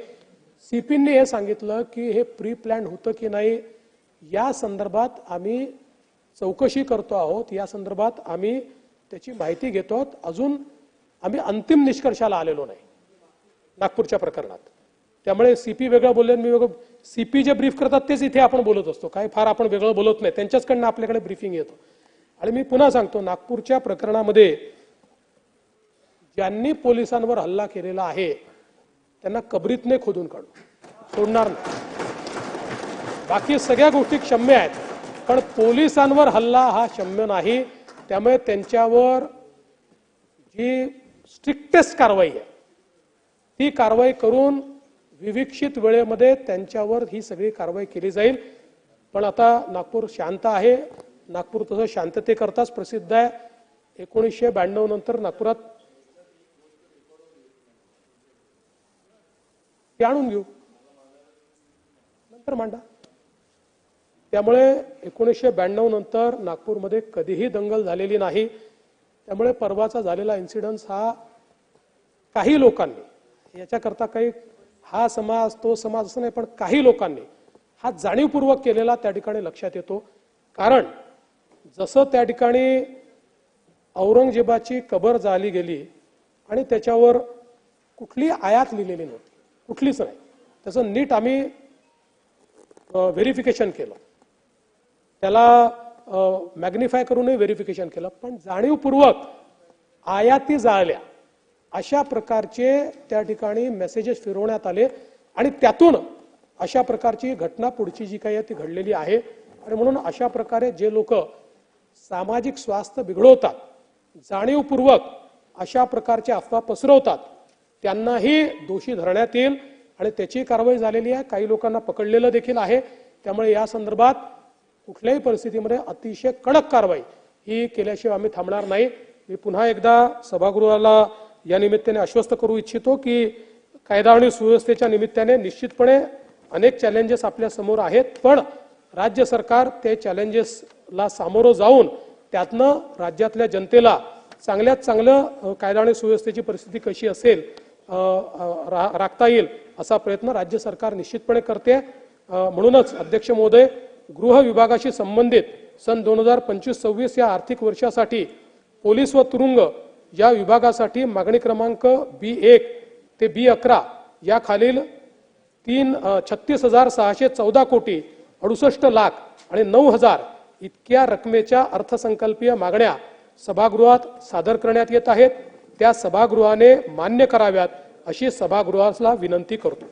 CPंनी हे सांगितलं की हे प्री प्लॅन होतं की नाही या संदर्भात आम्ही चौकशी करतो आहोत. या संदर्भात आम्ही त्याची माहिती घेतो आहोत. अजून आम्ही अंतिम निष्कर्षाला आलेलो नाही नागपूरच्या प्रकरणात. त्यामुळे CP वेगळं बोलले मी वेगळं. CP जे ब्रीफ करतात तेच इथे आपण बोलत असतो. काय फार आपण वेगळं बोलत नाही. त्यांच्याचकडनं आपल्याकडे ब्रीफिंग येतो. आणि मी पुन्हा सांगतो नागपूरच्या प्रकरणामध्ये ज्यांनी पोलिसांवर हल्ला केलेला आहे त्यांना कबरीतने खोदून काढू, सोडणार नाही. बाकी सगळ्या गोष्टी क्षम्य आहेत, पण पोलिसांवर हल्ला हा क्षम्य नाही. त्यामुळे त्यांच्यावर जी स्ट्रिक्टेस्ट कारवाई आहे ती कारवाई करून विविक्षित वेळेमध्ये त्यांच्यावर ही सगळी कारवाई केली जाईल. पण आता नागपूर शांत आहे. नागपूर तसं शांततेकरताच प्रसिद्ध आहे. 1992 नंतर नागपुरात ते आणून घेऊ, नंतर मांडा. त्यामुळे 1992 नंतर नागपूरमध्ये कधीही दंगल झालेली नाही. त्यामुळे परवाचा झालेला इन्सिडन्स हा काही लोकांनी याच्याकरता काही हा समाज तो समाज असं नाही, पण काही लोकांनी हा जाणीवपूर्वक केलेला त्या ठिकाणी लक्षात येतो. कारण जसं त्या ठिकाणी औरंगजेबाची कबर जाळली गेली आणि त्याच्यावर कुठली आयात लिहिलेली नव्हती, कुठलीच नाही. त्याचं नीट आम्ही व्हेरिफिकेशन केलं, त्याला मॅग्निफाय करूनही व्हेरिफिकेशन केलं. पण जाणीवपूर्वक आयाती जाळल्या अशा प्रकारचे त्या ठिकाणी मेसेजेस फिरवण्यात आले आणि त्यातून अशा प्रकारची घटना पुढची जी काही आहे ती घडलेली आहे. आणि म्हणून अशा प्रकारे जे लोक सामाजिक स्वास्थ्य बिघडवतात, जाणीवपूर्वक अशा प्रकारच्या अफवा पसरवतात, त्यांनाही दोषी धरण्यात येईल आणि त्याची कारवाई झालेली आहे. काही लोकांना पकडलेलं देखील आहे. त्यामुळे या संदर्भात कुठल्याही परिस्थितीमध्ये अतिशय कडक कारवाई ही केल्याशिवाय आम्ही थांबणार नाही. मी पुन्हा एकदा सभागृहाला या निमित्ताने आश्वस्त करू इच्छितो की कायदा आणि सुव्यवस्थेच्या निमित्ताने निश्चितपणे अनेक चॅलेंजेस आपल्या समोर आहेत, पण राज्य सरकार ते चॅलेंजेसला सामोरं जाऊन त्यातनं राज्यातल्या जनतेला चांगल्यात चांगलं कायदा आणि सुव्यवस्थेची परिस्थिती कशी असेल राखता येईल असा प्रयत्न राज्य सरकार निश्चितपणे करते. म्हणूनच अध्यक्ष महोदय, गृह विभागाशी संबंधित सन 2025-26 या आर्थिक वर्षासाठी पोलीस व तुरुंग या विभागासाठी मागणी क्रमांक B1 ते B11 या खालील 36,614 कोटी 68 लाख आणि 9,000 इतक्या रकमेच्या अर्थसंकल्पीय मागण्या सभागृहात सादर करण्यात येत आहेत. त्या सभागृहाने मान्य कराव्यात अशी सभागृहाला विनंती करतो.